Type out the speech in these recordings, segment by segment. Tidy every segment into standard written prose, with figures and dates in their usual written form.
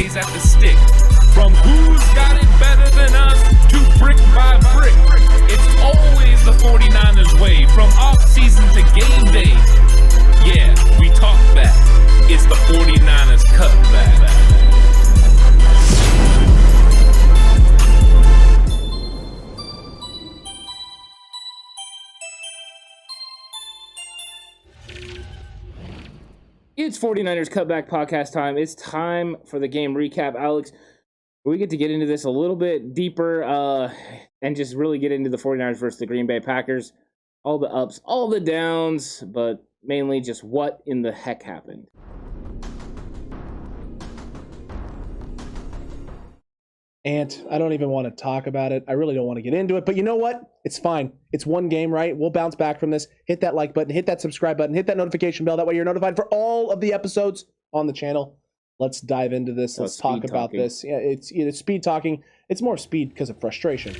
days at the stick. From who's got it better than us to brick by brick. It's always the 49ers way, from off-season to game day. Yeah, we talk back. It's the 49ers Cutback. It's 49ers Cutback Podcast time. It's time for the game recap. Alex, we get to get into this a little bit deeper and just really get into the 49ers versus the Green Bay Packers. All the ups, all the downs, but mainly just what in the heck happened. And I don't even want to talk about it. I really don't want to get into it. But you know what? It's fine. It's one game, right? We'll bounce back from this. Hit that like button. Hit that subscribe button. Hit that notification bell. That way you're notified for all of the episodes on the channel. Let's dive into this. Let's talk about this. Yeah, it's speed talking. It's more speed because of frustration.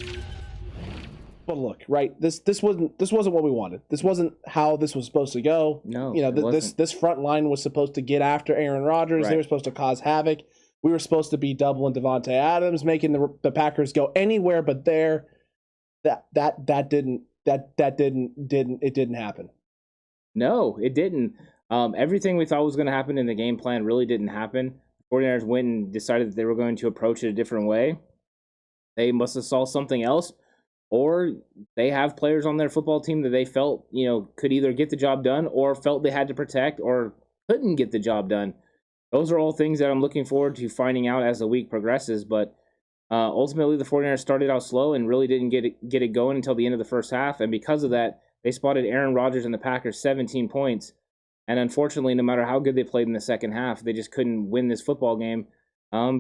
But look, right? This wasn't what we wanted. This wasn't how this was supposed to go. No, this front line was supposed to get after Aaron Rodgers. Right. They were supposed to cause havoc. We were supposed to be doubling Davante Adams, making the Packers go anywhere but there. That didn't happen. No, it didn't. Everything we thought was going to happen in the game plan really didn't happen. 49ers went and decided that they were going to approach it a different way. They must have saw something else, or they have players on their football team that they felt, could either get the job done or felt they had to protect or couldn't get the job done. Those are all things that I'm looking forward to finding out as the week progresses. But ultimately, the 49ers started out slow and really didn't get it going until the end of the first half. And because of that, they spotted Aaron Rodgers and the Packers 17 points. And unfortunately, no matter how good they played in the second half, they just couldn't win this football game.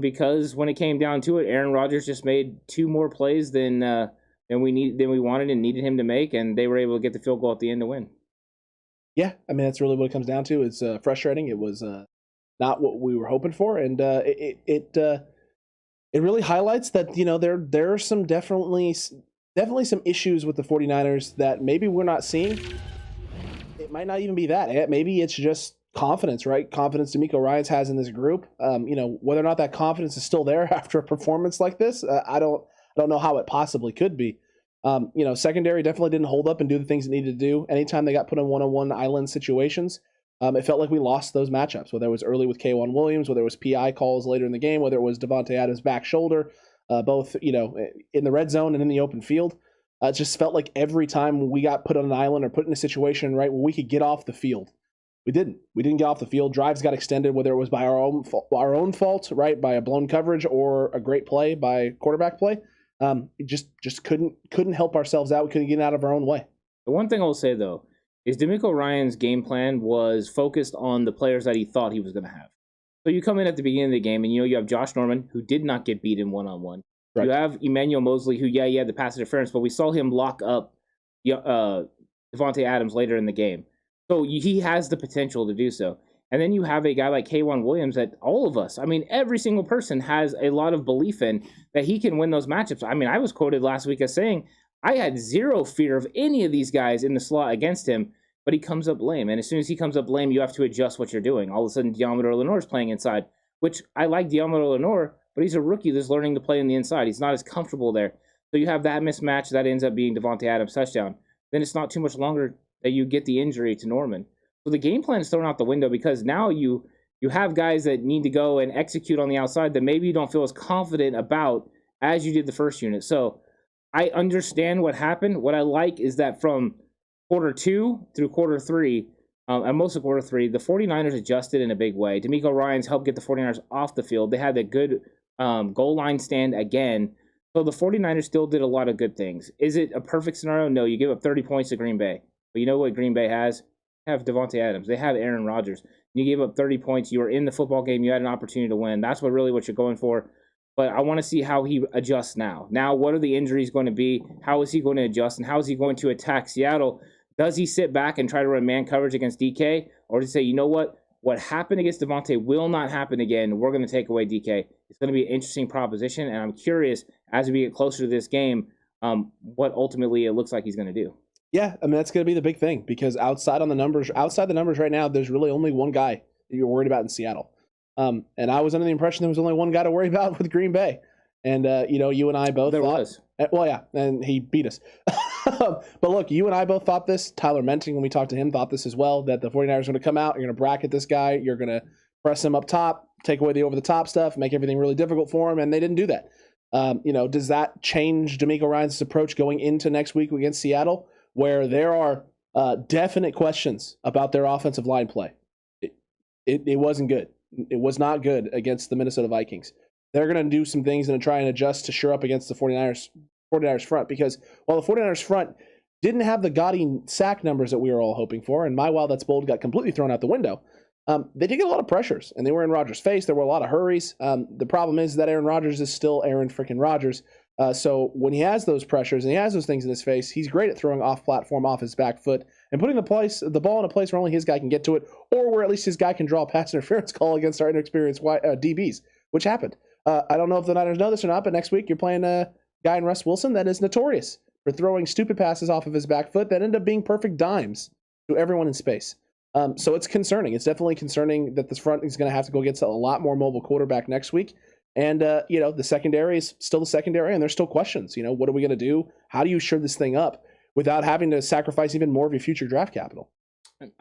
Because when it came down to it, Aaron Rodgers just made two more plays than we wanted and needed him to make, and they were able to get the field goal at the end to win. Yeah, I mean, that's really what it comes down to. It's frustrating. It was not what we were hoping for, and it really highlights that there are some definitely some issues with the 49ers that maybe we're not seeing. It might not even be that. Maybe it's just confidence, right? Confidence DeMeco Ryans has in this group. Whether or not that confidence is still there after a performance like this, I don't know how it possibly could be. Secondary definitely didn't hold up and do the things it needed to do. Anytime they got put in one-on-one island situations, it felt like we lost those matchups, whether it was early with K1 Williams, whether it was PI calls later in the game, whether it was Davante Adams' back shoulder, both in the red zone and in the open field. It just felt like every time we got put on an island or put in a situation, right, where we could get off the field, we didn't. We didn't get off the field. Drives got extended, whether it was by our own fault, right, by a blown coverage or a great play by quarterback play. Just couldn't help ourselves out. We couldn't get out of our own way. The one thing I'll say though is DeMeco Ryans' game plan was focused on the players that he thought he was going to have. So you come in at the beginning of the game, and you have Josh Norman, who did not get beat in one-on-one. Right. You have Emmanuel Mosley, who, he had the pass interference, but we saw him lock up Davante Adams later in the game. So he has the potential to do so. And then you have a guy like K1 Williams that all of us, every single person has a lot of belief in that he can win those matchups. I was quoted last week as saying, I had zero fear of any of these guys in the slot against him, but he comes up lame. And as soon as he comes up lame, you have to adjust what you're doing. All of a sudden, Deommodore Lenoir is playing inside, which I like Deommodore Lenoir, but he's a rookie that's learning to play in the inside. He's not as comfortable there. So you have that mismatch that ends up being Davante Adams' touchdown. Then it's not too much longer that you get the injury to Norman. So the game plan is thrown out the window because now you have guys that need to go and execute on the outside that maybe you don't feel as confident about as you did the first unit. So I understand what happened. What I like is that from quarter 2 through quarter 3, and most of quarter 3, the 49ers adjusted in a big way. DeMeco Ryans helped get the 49ers off the field. They had a good goal line stand again. So the 49ers still did a lot of good things. Is it a perfect scenario? No, you give up 30 points to Green Bay. But you know what Green Bay has? They have Davante Adams. They have Aaron Rodgers. You gave up 30 points. You were in the football game. You had an opportunity to win. That's what you're going for. But I want to see how he adjusts now. Now, what are the injuries going to be? How is he going to adjust? And how is he going to attack Seattle? Does he sit back and try to run man coverage against DK? Or does he say, you know what? What happened against Davante will not happen again. We're going to take away DK. It's going to be an interesting proposition. And I'm curious, as we get closer to this game, what ultimately it looks like he's going to do. Yeah, that's going to be the big thing because outside the numbers right now, there's really only one guy that you're worried about in Seattle. And I was under the impression there was only one guy to worry about with Green Bay. And, you and I both thought... was. Well, yeah, and he beat us. But look, you and I both thought this. Tyler Menting, when we talked to him, thought this as well, that the 49ers are going to come out, you're going to bracket this guy, you're going to press him up top, take away the over-the-top stuff, make everything really difficult for him, and they didn't do that. Does that change DeMeco Ryans' approach going into next week against Seattle, where there are definite questions about their offensive line play? It wasn't good. It was not good against the Minnesota Vikings. They're going to do some things and try and adjust to shore up against the 49ers front, because while the 49ers front didn't have the gaudy sack numbers that we were all hoping for, and my wow, that's bold got completely thrown out the window, they did get a lot of pressures, and they were in Rodgers' face. There were a lot of hurries. The problem is that Aaron Rodgers is still Aaron freaking Rodgers. So when he has those pressures and he has those things in his face, he's great at throwing off platform, off his back foot, and putting the ball in a place where only his guy can get to it, or where at least his guy can draw a pass interference call against our inexperienced DBs, which happened. I don't know if the Niners know this or not, but next week you're playing a guy in Russ Wilson that is notorious for throwing stupid passes off of his back foot that end up being perfect dimes to everyone in space. So it's concerning. It's definitely concerning that this front is going to have to go against a lot more mobile quarterback next week. And, the secondary is still the secondary, and there's still questions. What are we going to do? How do you shore this thing up without having to sacrifice even more of your future draft capital?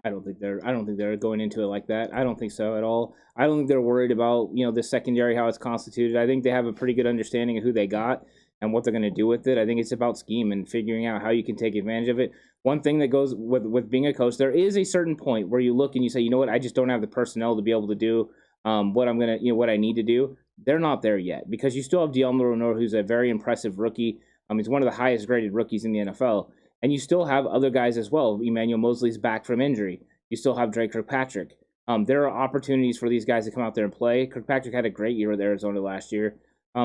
I don't think they're going into it like that. I don't think so at all. I don't think they're worried about, the secondary, how it's constituted. I think they have a pretty good understanding of who they got and what they're going to do with it. I think it's about scheme and figuring out how you can take advantage of it. One thing that goes with being a coach, there is a certain point where you look and you say, you know what, I just don't have the personnel to be able to do what I need to do. They're not there yet, because you still have Deommodore Lenoir, who's a very impressive rookie. He's one of the highest graded rookies in the NFL. And you still have other guys as well. Emmanuel Mosley's back from injury. You still have Drake Kirkpatrick. There are opportunities for these guys to come out there and play. Kirkpatrick had a great year with Arizona last year.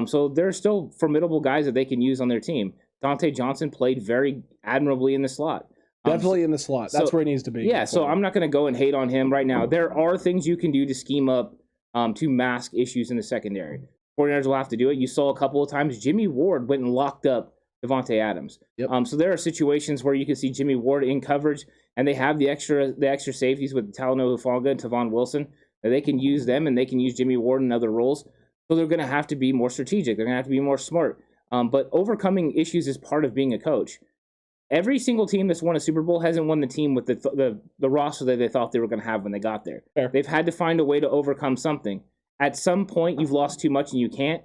So there are still formidable guys that they can use on their team. Dante Johnson played very admirably in the slot. Definitely in the slot. That's where he needs to be. Yeah, so I'm not going to go and hate on him right now. There are things you can do to scheme up to mask issues in the secondary. 49ers will have to do it. You saw a couple of times Jimmy Ward went and locked up Devontae Adams. Yep. So there are situations where you can see Jimmy Ward in coverage, and they have the extra safeties with Talanoa Hufanga and Tavon Wilson, that they can use them, and they can use Jimmy Ward in other roles. So they're going to have to be more strategic. They're going to have to be more smart. But overcoming issues is part of being a coach. Every single team that's won a Super Bowl hasn't won the team with the roster that they thought they were going to have when they got there. Fair. They've had to find a way to overcome something. At some point, you've lost too much and you can't.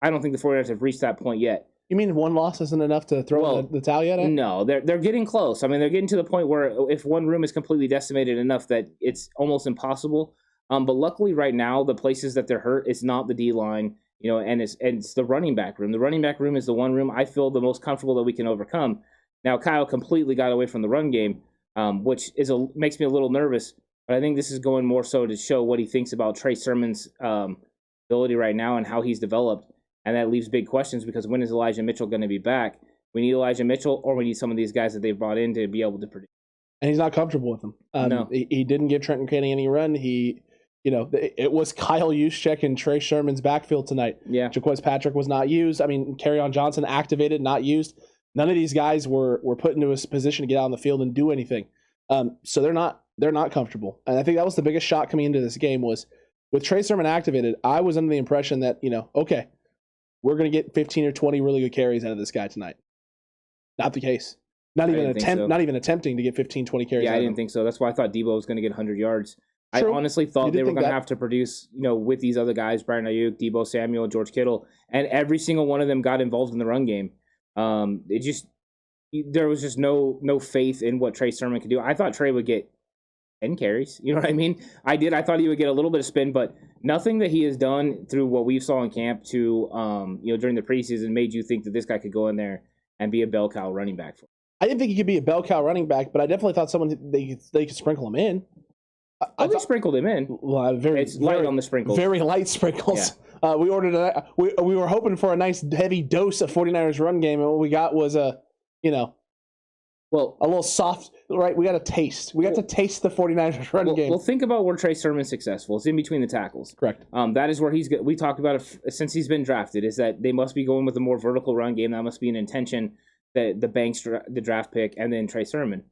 I don't think the 49ers have reached that point yet. You mean one loss isn't enough to throw the towel yet? No, they're getting close. I mean, they're getting to the point where if one room is completely decimated enough that it's almost impossible. But luckily right now, the places that they're hurt, it's not the D-line, and it's the running back room. The running back room is the one room I feel the most comfortable that we can overcome. Now, Kyle completely got away from the run game, which makes me a little nervous. But I think this is going more so to show what he thinks about Trey Sermon's ability right now and how he's developed. And that leaves big questions, because when is Elijah Mitchell going to be back? We need Elijah Mitchell, or we need some of these guys that they've brought in to be able to produce. And he's not comfortable with them. No. He didn't give Trenton Canning any run. It was Kyle Juszczyk and Trey Sermon's backfield tonight. Yeah. Jaquez Patrick was not used. I mean, Kerryon Johnson activated, not used. None of these guys were put into a position to get out on the field and do anything. So they're not comfortable. And I think that was the biggest shock coming into this game was with Trey Sermon activated, I was under the impression that, okay, we're going to get 15 or 20 really good carries out of this guy tonight. Not the case. Not even attempting to get 15, 20 carries. Yeah, I didn't think so. That's why I thought Debo was going to get 100 yards. True. I honestly thought they were going to have to produce, with these other guys, Brian Ayuk, Debo Samuel, George Kittle, and every single one of them got involved in the run game. There was just no faith in what Trey Sermon could do. I thought Trey would get 10 carries. You know what I mean? I thought he would get a little bit of spin, but nothing that he has done through what we saw in camp to, during the preseason made you think that this guy could go in there and be a bell cow running back for him. I didn't think he could be a bell cow running back, but I definitely thought they could sprinkle him in. They sprinkled him in. Well, it's light on the sprinkles. Very light sprinkles. Yeah. We ordered we were hoping for a nice heavy dose of 49ers run game, and what we got was a little soft. Right, we got a taste. We got to taste the 49ers run game. Well, think about where Trey Sermon's successful. It's in between the tackles. Correct. That is where we talked about it since he's been drafted, is that they must be going with a more vertical run game. That must be an intention that the Banks, the draft pick, and then Trey Sermon.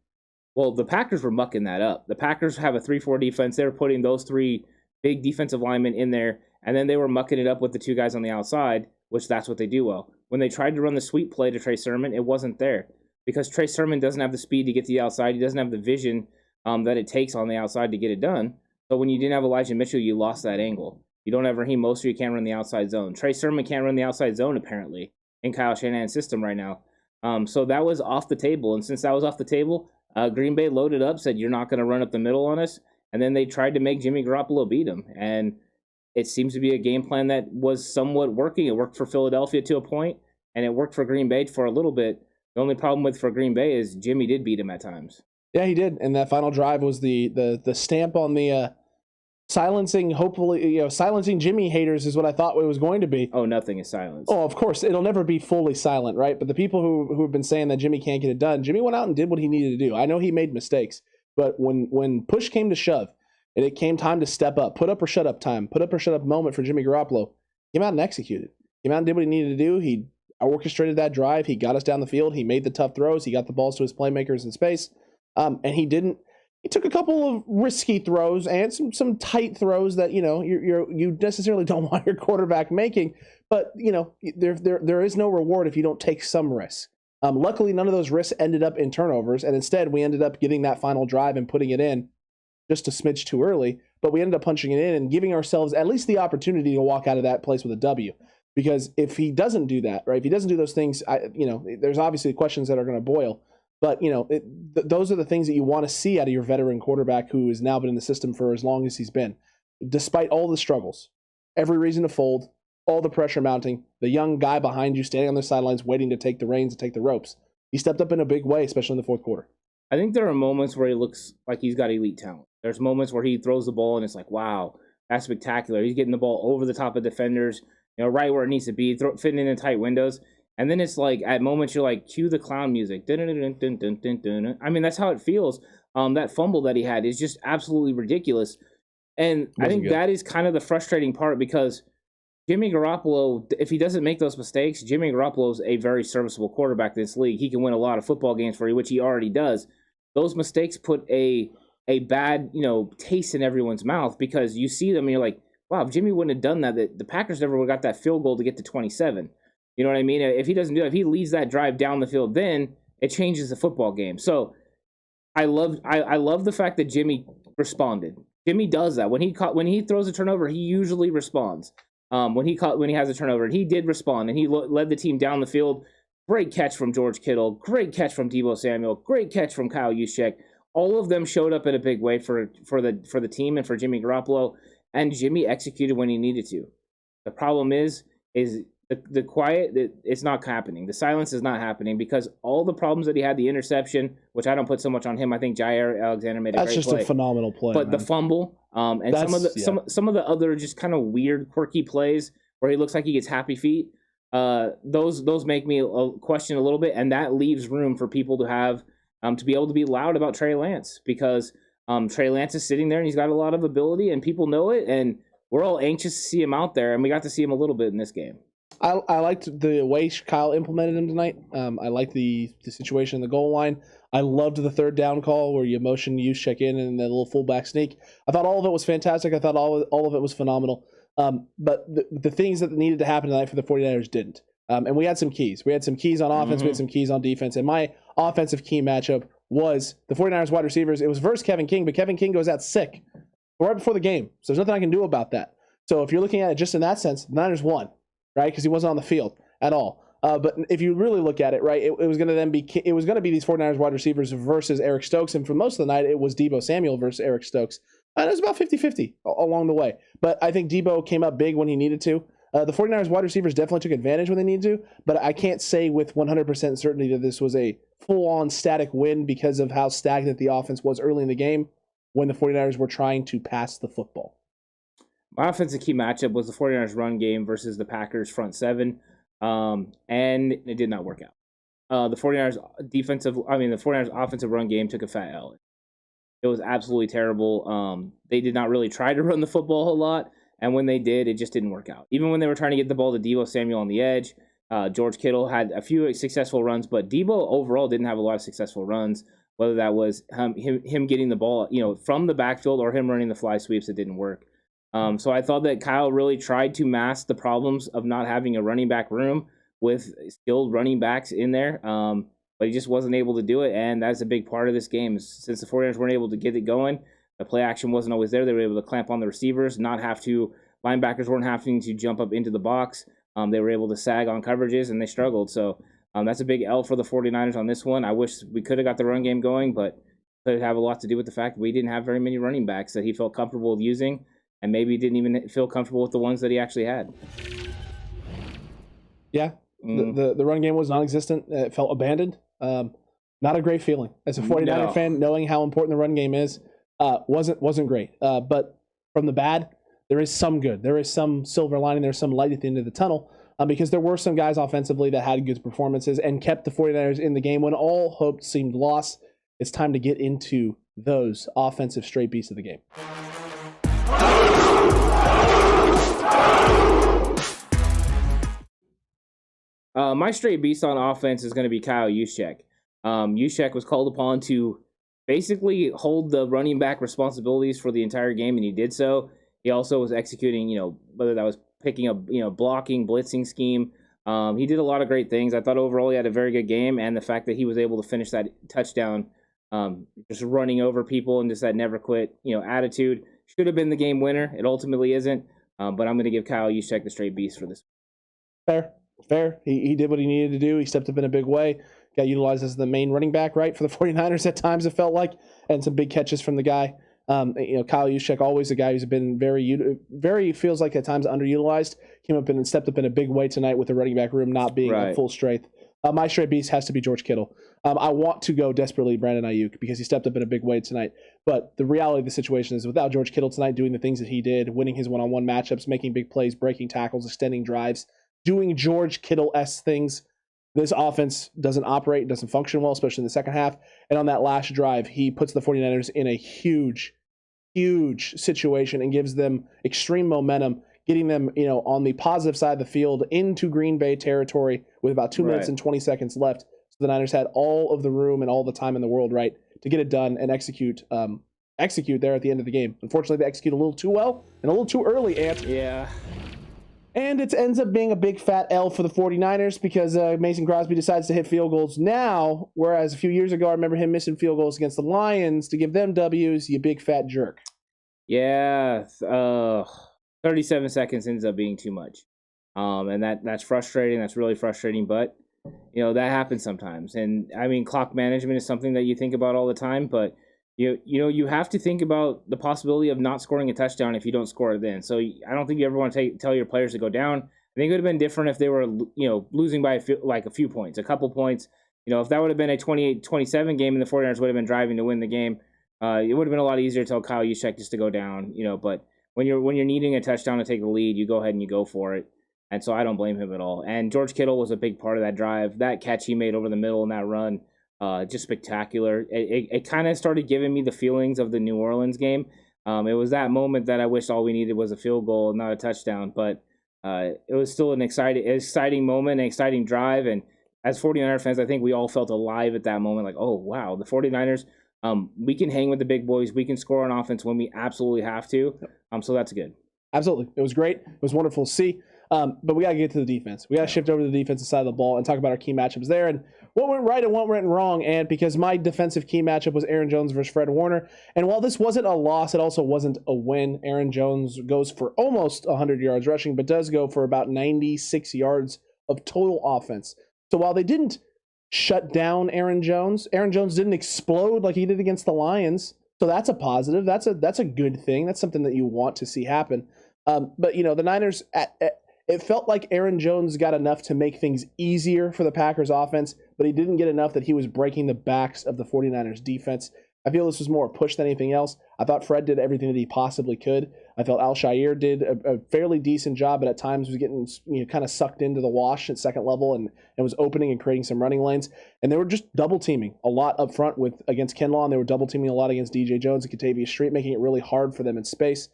Well, the Packers were mucking that up. The Packers have a 3-4 defense. They're putting those three big defensive linemen in there, and then they were mucking it up with the two guys on the outside, which that's what they do well. When they tried to run the sweep play to Trey Sermon, it wasn't there because Trey Sermon doesn't have the speed to get to the outside. He doesn't have the vision that it takes on the outside to get it done. So when you didn't have Elijah Mitchell, you lost that angle. You don't have Raheem Mostert, you can't run the outside zone. Trey Sermon can't run the outside zone, apparently, in Kyle Shanahan's system right now. So that was off the table. And since that was off the table, Green Bay loaded up, said, you're not going to run up the middle on us. And then they tried to make Jimmy Garoppolo beat him. And it seems to be a game plan that was somewhat working. It worked for Philadelphia to a point, and it worked for Green Bay for a little bit. The only problem for Green Bay is Jimmy did beat him at times. Yeah, he did. And that final drive was the stamp on the silencing, hopefully, silencing Jimmy haters is what I thought it was going to be. Oh, nothing is silenced. Oh, of course. It'll never be fully silent, right? But the people who have been saying that Jimmy can't get it done, Jimmy went out and did what he needed to do. I know he made mistakes, but when push came to shove and it came time to step up, put up or shut up time, put up or shut up moment for Jimmy Garoppolo, he came out and executed. Came out and did what he needed to do. He orchestrated that drive. He got us down the field. He made the tough throws. He got the balls to his playmakers in space. And he took a couple of risky throws and some tight throws that, you necessarily don't want your quarterback making. But, there is no reward if you don't take some risks. Luckily, none of those risks ended up in turnovers. And instead, we ended up getting that final drive and putting it in just a smidge too early. But we ended up punching it in and giving ourselves at least the opportunity to walk out of that place with a W. Because if he doesn't do that, right, if he doesn't do those things, there's obviously questions that are going to boil. But, those are the things that you want to see out of your veteran quarterback who has now been in the system for as long as he's been. Despite all the struggles, every reason to fold, all the pressure mounting, the young guy behind you standing on the sidelines waiting to take the reins and take the ropes. He stepped up in a big way, especially in the fourth quarter. I think there are moments where he looks like he's got elite talent. There's moments where he throws the ball and it's like, wow, that's spectacular. He's getting the ball over the top of defenders, right where it needs to be, fitting in tight windows. And then it's like, at moments, you're like, cue the clown music. I mean, that's how it feels. That fumble that he had is just absolutely ridiculous. And I think that is kind of the frustrating part because Jimmy Garoppolo, if he doesn't make those mistakes, Jimmy Garoppolo is a very serviceable quarterback in this league. He can win a lot of football games for you, which he already does. Those mistakes put a bad, taste in everyone's mouth because you see them and you're like, wow, if Jimmy wouldn't have done that, the Packers never would have got that field goal to get to 27. You know what I mean? If he doesn't do it, if he leads that drive down the field, then it changes the football game. So I love the fact that Jimmy responded. Jimmy does that. When he throws a turnover, he usually responds. When he has a turnover, and he did respond, and he led the team down the field. Great catch from George Kittle. Great catch from Deebo Samuel. Great catch from Kyle Juszczyk. All of them showed up in a big way for the team and for Jimmy Garoppolo, and Jimmy executed when he needed to. The problem is the quiet, it's not happening. The silence is not happening because all the problems that he had, the interception, which I don't put so much on him. I think Jair Alexander made a great play. That's just a phenomenal play. But man, the fumble, and some of the other just kind of weird, quirky plays where he looks like he gets happy feet, those make me question a little bit, and that leaves room for people to have to be able to be loud about Trey Lance because Trey Lance is sitting there and he's got a lot of ability and people know it, and we're all anxious to see him out there, and we got to see him a little bit in this game. I liked the way Kyle implemented him tonight. I liked the situation in the goal line. I loved the third down call where you motion Juszczyk in and the little fullback sneak. I thought all of it was fantastic. I thought all of it was phenomenal. But the things that needed to happen tonight for the 49ers didn't. And we had some keys. We had some keys on offense. We had some keys on defense. And my offensive key matchup was the 49ers wide receivers. It was versus Kevin King, but Kevin King goes out sick right before the game. So there's nothing I can do about that. So if you're looking at it just in that sense, the Niners won, right? Because he wasn't on the field at all. But if you really look at it, right, it was going to be these 49ers wide receivers versus Eric Stokes. And for most of the night, it was Deebo Samuel versus Eric Stokes. And it was about 50-50 along the way. But I think Deebo came up big when he needed to. The 49ers wide receivers definitely took advantage when they needed to. But I can't say with 100% certainty that this was a full-on static win because of how stagnant the offense was early in the game when the 49ers were trying to pass the football. My offensive key matchup was the 49ers run game versus the Packers front seven. And it did not work out. The 49ers offensive run game took a fat L. It was absolutely terrible. They did not really try to run the football a whole lot, and when they did, it just didn't work out. Even when they were trying to get the ball to Deebo Samuel on the edge, George Kittle had a few successful runs, but Deebo overall didn't have a lot of successful runs, whether that was him getting the ball from the backfield or him running the fly sweeps. It didn't work. So I thought that Kyle really tried to mask the problems of not having a running back room with skilled running backs in there, but he just wasn't able to do it, and that's a big part of this game. Since the 49ers weren't able to get it going, the play action wasn't always there. They were able to clamp on the receivers, linebackers weren't having to jump up into the box. They were able to sag on coverages, and they struggled. So that's a big L for the 49ers on this one. I wish we could have got the run game going, but it could have a lot to do with the fact that we didn't have very many running backs that he felt comfortable with using, and maybe didn't even feel comfortable with the ones that he actually had. Yeah, the run game was non-existent. It felt abandoned. Not a great feeling as a 49er fan, knowing how important the run game is. Wasn't great. But from the bad, there is some good. There is some silver lining. There's some light at the end of the tunnel, because there were some guys offensively that had good performances and kept the 49ers in the game when all hope seemed lost. It's time to get into those offensive straight beats of the game. My straight beast on offense is going to be Kyle Juszczyk. Juszczyk was called upon to basically hold the running back responsibilities for the entire game, and he did so. He also was executing, whether that was picking up, blocking, blitzing scheme. He did a lot of great things. I thought overall he had a very good game, and the fact that he was able to finish that touchdown, just running over people and just that never quit, attitude, should have been the game winner. It ultimately isn't, but I'm going to give Kyle Juszczyk the straight beast for this. Fair. He did what he needed to do. He stepped up in a big way. Got utilized as the main running back, right, for the 49ers at times, it felt like, and some big catches from the guy. Kyle Juszczyk, always a guy who's been very feels like at times underutilized. Came up and stepped up in a big way tonight with the running back room not being at full strength. My straight beast has to be George Kittle. I want to go desperately Brandon Ayuk because he stepped up in a big way tonight. But the reality of the situation is without George Kittle tonight doing the things that he did, winning his one-on-one matchups, making big plays, breaking tackles, extending drives, doing George Kittle-esque things, this offense doesn't operate, doesn't function well, especially in the second half. And on that last drive, he puts the 49ers in a huge situation and gives them extreme momentum, getting them, on the positive side of the field into Green Bay territory with about 2 minutes and 20 seconds left. So the Niners had all of the room and all the time in the world, right, to get it done and execute there at the end of the game. Unfortunately, they execute a little too well and a little too early, Ant. Yeah. And it ends up being a big fat L for the 49ers because Mason Crosby decides to hit field goals now, whereas a few years ago I remember him missing field goals against the Lions to give them W's, you big fat jerk. Yeah, 37 seconds ends up being too much. And that's frustrating. That's really frustrating, but that happens sometimes. And I mean, clock management is something that you think about all the time, but you have to think about the possibility of not scoring a touchdown if you don't score it then. So I don't think you ever want to tell your players to go down. I think it would have been different if they were, losing by a few points, a couple points. If that would have been a 28-27 game and the 49ers would have been driving to win the game, it would have been a lot easier to tell Kyle Juszczyk just to go down, but when you're needing a touchdown to take the lead, you go ahead and you go for it. And so I don't blame him at all. And George Kittle was a big part of that drive. That catch he made over the middle in that run, just spectacular. It kind of started giving me the feelings of the New Orleans game. It was that moment that I wish all we needed was a field goal, not a touchdown. But it was still an exciting moment, an exciting drive. And as 49er fans, I think we all felt alive at that moment. Like, oh, wow, the 49ers, we can hang with the big boys. We can score on offense when we absolutely have to. So that's good. Absolutely. It was great. It was wonderful to see. But we got to get to the defense. We got to shift over to the defensive side of the ball and talk about our key matchups there and what went right and what went wrong. And because my defensive key matchup was Aaron Jones versus Fred Warner. And while this wasn't a loss, it also wasn't a win. Aaron Jones goes for almost 100 yards rushing, but does go for about 96 yards of total offense. So while they didn't shut down Aaron Jones didn't explode like he did against the Lions. So that's a positive. That's a good thing. That's something that you want to see happen. But, the Niners, it felt like Aaron Jones got enough to make things easier for the Packers offense, but he didn't get enough that he was breaking the backs of the 49ers defense. I feel this was more a push than anything else. I thought Fred did everything that he possibly could. I felt Al-Shaair did a fairly decent job, but at times was getting kind of sucked into the wash at second level and was opening and creating some running lanes. And they were just double teaming a lot up front against Kinlaw, and they were double teaming a lot against DJ Jones and Kentavius Street, making it really hard for them in space.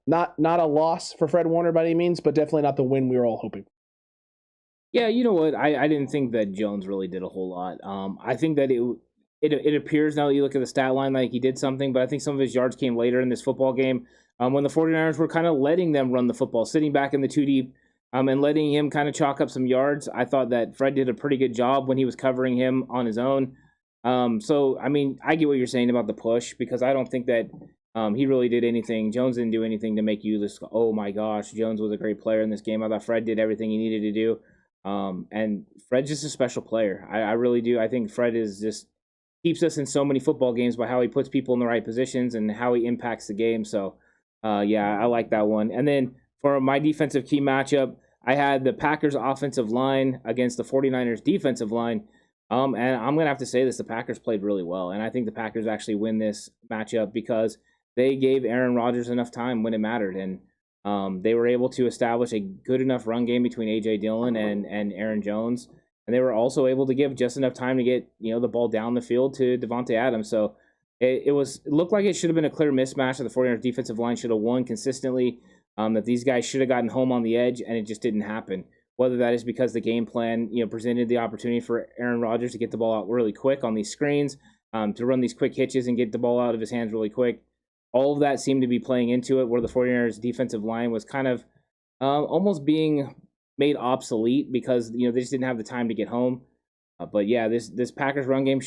Not a loss for Fred Warner by any means, but definitely not the win we were all hoping. Yeah, you know what? I didn't think that Jones really did a whole lot. I think that it appears now that you look at the stat line like he did something, but I think some of his yards came later in this football game. when the 49ers were kind of letting them run the football, sitting back in the 2 deep, and letting him kind of chalk up some yards. I thought that Fred did a pretty good job when he was covering him on his own. So, I mean, I get what you're saying about the push, because I don't think that he really did anything. Jones didn't do anything to make you just go, oh my gosh, Jones was a great player in this game. I thought Fred did everything he needed to do. And Fred's just a special player. I really do. I think Fred is just keeps us in so many football games by how he puts people in the right positions and how he impacts the game. So, yeah, I like that one. And then for my defensive key matchup, I had the Packers offensive line against the 49ers defensive line. And I'm going to have to say this, the Packers played really well. And I think the Packers actually win this matchup because they gave Aaron Rodgers enough time when it mattered. And they were able to establish a good enough run game between A.J. Dillon and Aaron Jones. And they were also able to give just enough time to get, the ball down the field to Devontae Adams. So it looked like it should have been a clear mismatch that the 49ers defensive line should have won consistently, that these guys should have gotten home on the edge, and it just didn't happen. Whether that is because the game plan, presented the opportunity for Aaron Rodgers to get the ball out really quick on these screens, to run these quick hitches and get the ball out of his hands really quick. All of that seemed to be playing into it, where the 49ers defensive line was kind of almost being made obsolete because, they just didn't have the time to get home. But yeah, this Packers run game,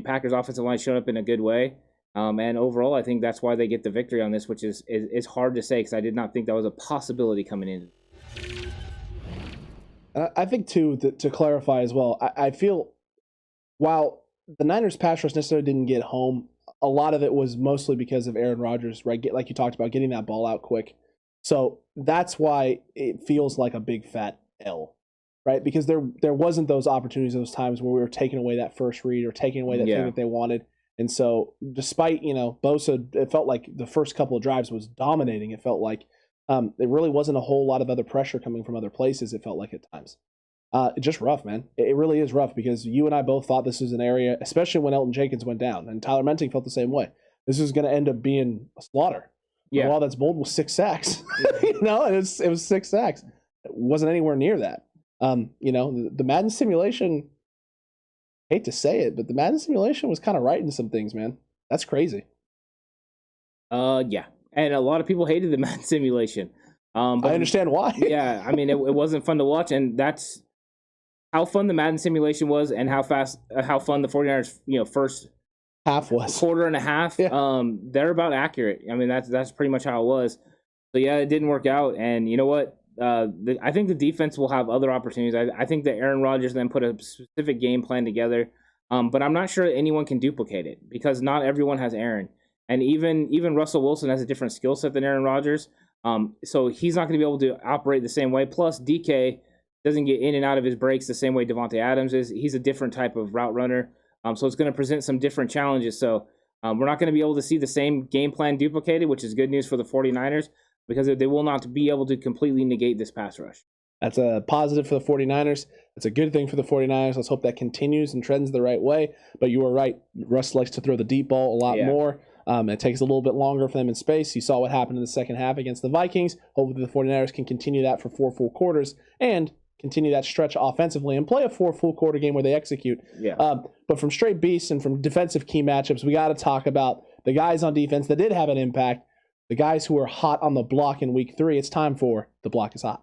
Packers offensive line showed up in a good way. And overall, I think that's why they get the victory on this, which is hard to say because I did not think that was a possibility coming in. I think, too, to clarify as well, I feel while the Niners pass rush necessarily didn't get home, a lot of it was mostly because of Aaron Rodgers, right? Like you talked about, getting that ball out quick. So that's why it feels like a big fat L, right? Because there wasn't those opportunities, those times where we were taking away that first read or taking away that thing that they wanted. And so despite, Bosa, it felt like the first couple of drives was dominating. It felt like there really wasn't a whole lot of other pressure coming from other places, it felt like at times. Just rough, man. It really is rough because you and I both thought this was an area, especially when Elton Jenkins went down, and Tyler Menting felt the ssame way. This was going to end up being a slaughter. Yeah. Well, that's bold, was 6 sacks. It was 6 sacks. It wasn't anywhere near that. The Madden simulation, hate to say it, but the Madden simulation was kind of right in some things, man. That's crazy. Yeah. And a lot of people hated the Madden simulation. But I understand why. Yeah, I mean, it wasn't fun to watch, and that's how fun the Madden simulation was, and how fun the 49ers, first half was. Quarter and a half. Yeah. They're about accurate. I mean, that's pretty much how it was. So yeah, it didn't work out, and you know what? I think the defense will have other opportunities. I think that Aaron Rodgers then put a specific game plan together, but I'm not sure anyone can duplicate it because not everyone has Aaron. And even Russell Wilson has a different skill set than Aaron Rodgers. So he's not going to be able to operate the same way. Plus, DK doesn't get in and out of his breaks the same way Devontae Adams is. He's a different type of route runner. So it's going to present some different challenges. So we're not going to be able to see the same game plan duplicated, which is good news for the 49ers because they will not be able to completely negate this pass rush. That's a positive for the 49ers. That's a good thing for the 49ers. Let's hope that continues and trends the right way. But you are right. Russ likes to throw the deep ball a lot more. It takes a little bit longer for them in space. You saw what happened in the second half against the Vikings. Hopefully the 49ers can continue that for 4 full quarters and continue that stretch offensively and play a 4 full quarter game where they execute. Yeah. But from straight beasts and from defensive key matchups, we got to talk about the guys on defense that did have an impact, the guys who were hot on the block in week 3. It's time for The Block is Hot.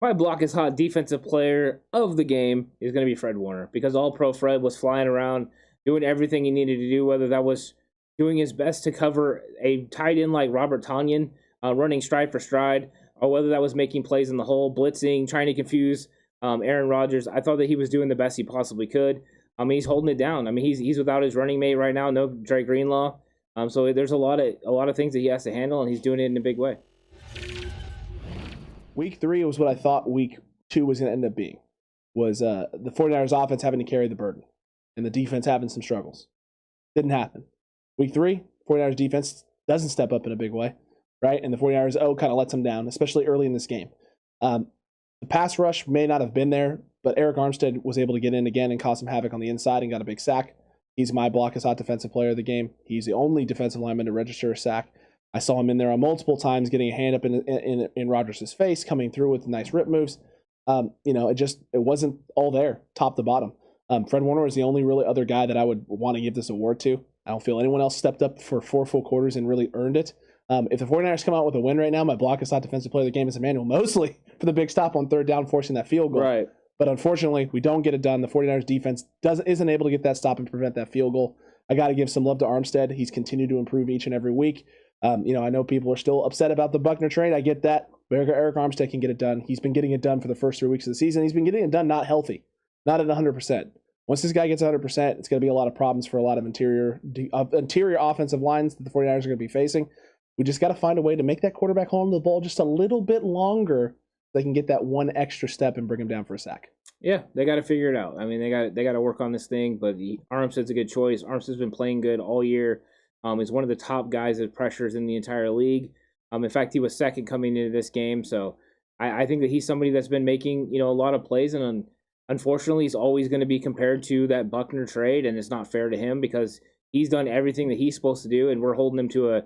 My block is hot defensive player of the game is going to be Fred Warner because All-Pro Fred was flying around doing everything he needed to do, whether that was doing his best to cover a tight end like Robert Tonyan, running stride for stride, or whether that was making plays in the hole, blitzing, trying to confuse Aaron Rodgers. I thought that he was doing the best he possibly could. I mean, he's holding it down. I mean, he's without his running mate right now, no Dre Greenlaw. So there's a lot of things that he has to handle, and he's doing it in a big way. Week 3 was what I thought week 2 was going to end up being, was the 49ers offense having to carry the burden and the defense having some struggles. Didn't happen. Week 3, 49ers defense doesn't step up in a big way, right? And the 49ers kind of lets them down, especially early in this game. The pass rush may not have been there, but Eric Armstead was able to get in again and cause some havoc on the inside and got a big sack. He's my block is hot defensive player of the game. He's the only defensive lineman to register a sack. I saw him in there on multiple times getting a hand up in Rodgers' face, coming through with nice rip moves. It wasn't all there, top to bottom. Fred Warner is the only really other guy that I would want to give this award to. I don't feel anyone else stepped up for 4 full quarters and really earned it. If the 49ers come out with a win right now, my block is not defensive player of the game is Emmanuel Mosley for the big stop on 3rd down, forcing that field goal. Right. But unfortunately, we don't get it done. The 49ers defense isn't able to get that stop and prevent that field goal. I got to give some love to Armstead. He's continued to improve each and every week. I know people are still upset about the Buckner trade. I get that. But Eric Armstead can get it done. He's been getting it done for the first 3 weeks of the season. He's been getting it done not healthy, not at 100%. Once this guy gets 100%, it's going to be a lot of problems for a lot of interior offensive lines that the 49ers are going to be facing. We just got to find a way to make that quarterback hold the ball just a little bit longer so they can get that one extra step and bring him down for a sack. Yeah, they got to figure it out. I mean, they got to work on this thing, but Armstead's a good choice. Armstead's been playing good all year. He's one of the top guys that pressures in the entire league. In fact, he was second coming into this game, so I think that he's somebody that's been making a lot of plays, and unfortunately, he's always going to be compared to that Buckner trade, and it's not fair to him because he's done everything that he's supposed to do, and we're holding him to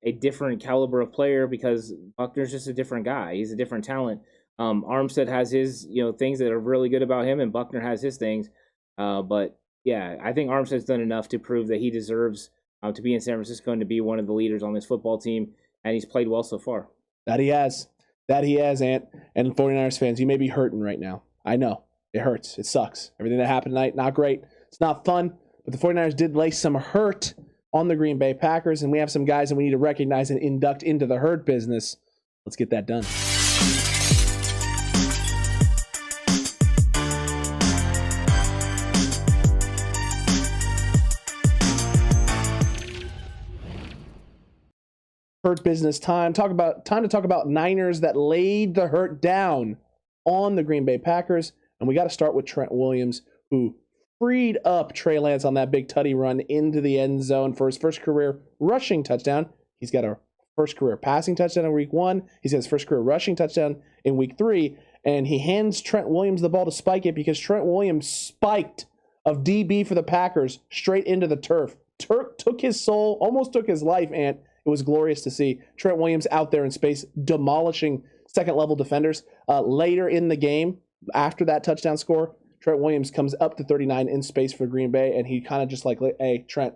a different caliber of player because Buckner's just a different guy. He's a different talent. Armstead has his things that are really good about him, and Buckner has his things. But yeah, I think Armstead's done enough to prove that he deserves to be in San Francisco and to be one of the leaders on this football team, and he's played well so far. That he has, Ant. And 49ers fans, you may be hurting right now. I know. It hurts. It sucks. Everything that happened tonight, not great. It's not fun. But the 49ers did lay some hurt on the Green Bay Packers, and we have some guys that we need to recognize and induct into the hurt business. Let's get that done. Hurt business time. Time to talk about Niners that laid the hurt down on the Green Bay Packers. And we got to start with Trent Williams, who freed up Trey Lance on that big tutty run into the end zone for his first career rushing touchdown. He's got a first career passing touchdown in week 1. He's got his first career rushing touchdown in week 3. And he hands Trent Williams the ball to spike it because Trent Williams spiked of DB for the Packers straight into the turf. Took his soul, almost took his life, and it was glorious to see Trent Williams out there in space demolishing second-level defenders. Later in the game, after that touchdown score, Trent Williams comes up to 39 in space for Green Bay, and he kind of just hey, Trent,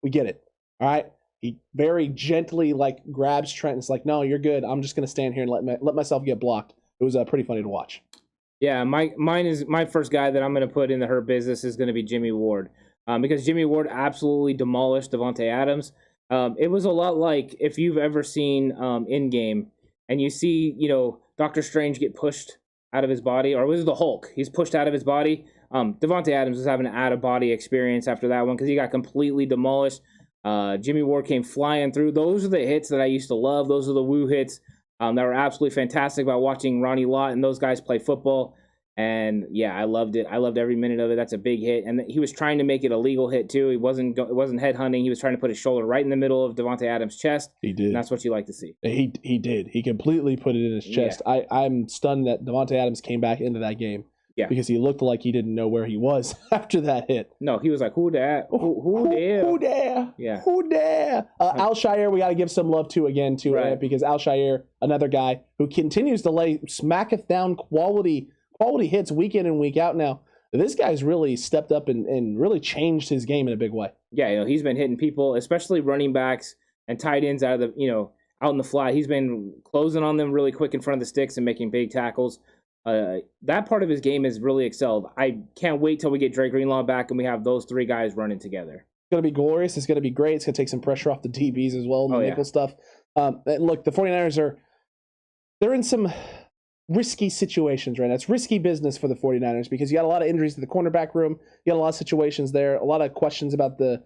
we get it, all right? He very gently grabs Trent and is like, no, you're good. I'm just going to stand here and let myself get blocked. It was pretty funny to watch. Yeah, my first guy that I'm going to put in the hurt business is going to be Jimmy Ward, because Jimmy Ward absolutely demolished Davante Adams. It was a lot like if you've ever seen In-Game and you see, Doctor Strange get pushed out of his body, or was it the Hulk? He's pushed out of his body. Davante Adams was having an out-of-body experience after that one because he got completely demolished. Jimmy Ward came flying through. Those are the hits that I used to love. Those are the woo hits that were absolutely fantastic about watching Ronnie Lott and those guys play football. And yeah, I loved it. I loved every minute of it. That's a big hit. And he was trying to make it a legal hit too. It wasn't headhunting. He was trying to put his shoulder right in the middle of Davante Adams' chest. He did. And that's what you like to see. He did. He completely put it in his chest. Yeah. I'm stunned that Davante Adams came back into that game. Yeah. Because he looked like he didn't know where he was after that hit. No, he was like, who there? Who there? Who there? Yeah. Who there? Al-Shaair, we got to give some love to again, too, right. Because Al-Shaair, another guy who continues to lay smacketh down quality hits week in and week out now. This guy's really stepped up and really changed his game in a big way. Yeah, he's been hitting people, especially running backs and tight ends out of the, out in the flat. He's been closing on them really quick in front of the sticks and making big tackles. That part of his game has really excelled. I can't wait till we get Dre Greenlaw back and we have those three guys running together. It's going to be glorious. It's going to be great. It's going to take some pressure off the DBs as well, the nickel stuff. Look, the 49ers they're in some risky situations right now. It's risky business for the 49ers because you got a lot of injuries to the cornerback room. You got a lot of situations there, a lot of questions about the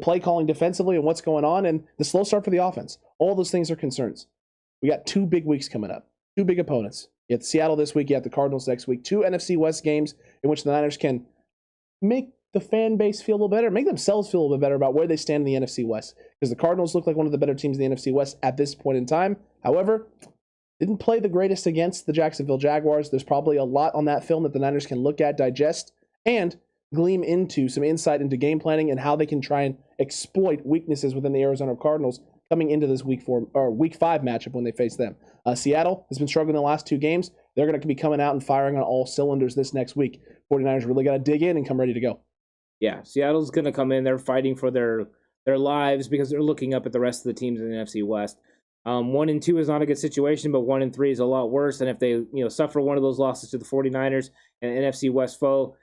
play calling defensively and what's going on, and the slow start for the offense. All those things are concerns. We got 2 big weeks coming up, 2 big opponents. You have Seattle this week, you have the Cardinals next week, 2 NFC West games in which the Niners can make the fan base feel a little better, make themselves feel a little bit better about where they stand in the NFC West. Because the Cardinals look like one of the better teams in the NFC West at this point in time. However, didn't play the greatest against the Jacksonville Jaguars. There's probably a lot on that film that the Niners can look at, digest, and glean into some insight into game planning and how they can try and exploit weaknesses within the Arizona Cardinals coming into this week 5 matchup when they face them. Seattle has been struggling the last 2 games. They're going to be coming out and firing on all cylinders this next week. 49ers really got to dig in and come ready to go. Yeah, Seattle's going to come in. They're fighting for their lives because they're looking up at the rest of the teams in the NFC West. 1-2 is not a good situation, but 1-3 is a lot worse. And if they suffer one of those losses to the 49ers and an NFC West foe,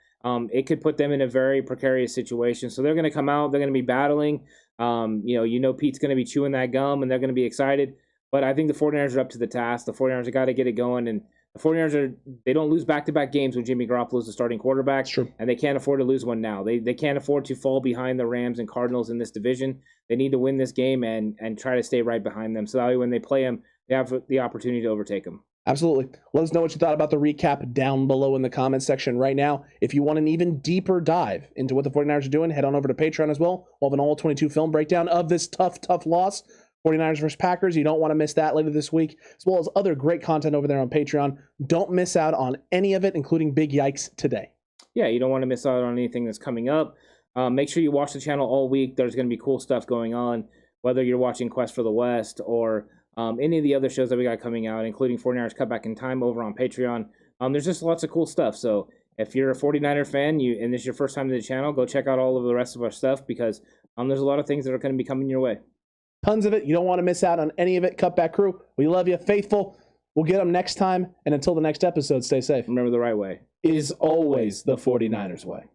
it could put them in a very precarious situation. So they're going to come out. They're going to be battling. Pete's going to be chewing that gum, and they're going to be excited. But I think the 49ers are up to the task. The 49ers have got to get it going. And the 49ers they don't lose back-to-back games when Jimmy Garoppolo is the starting quarterback. Sure. And they can't afford to lose one now. They can't afford to fall behind the Rams and Cardinals in this division. They need to win this game and try to stay right behind them. So that way when they play them, they have the opportunity to overtake them. Absolutely. Let us know what you thought about the recap down below in the comments section right now. If you want an even deeper dive into what the 49ers are doing, head on over to Patreon as well. We'll have an all-22 film breakdown of this tough loss. 49ers versus Packers. You don't want to miss that later this week, as well as other great content over there on Patreon. Don't miss out on any of it, including Big Yikes today. Yeah, you don't want to miss out on anything that's coming up. Make sure you watch the channel all week. There's going to be cool stuff going on, whether you're watching Quest for the West or any of the other shows that we got coming out, including 49ers Cutback in Time over on Patreon. There's just lots of cool stuff. So if you're a 49er fan and this is your first time to the channel, go check out all of the rest of our stuff because there's a lot of things that are going to be coming your way. Tons of it. You don't want to miss out on any of it. Cutback crew, we love you. Faithful. We'll get them next time. And until the next episode, stay safe. Remember, the right way is always the 49ers way.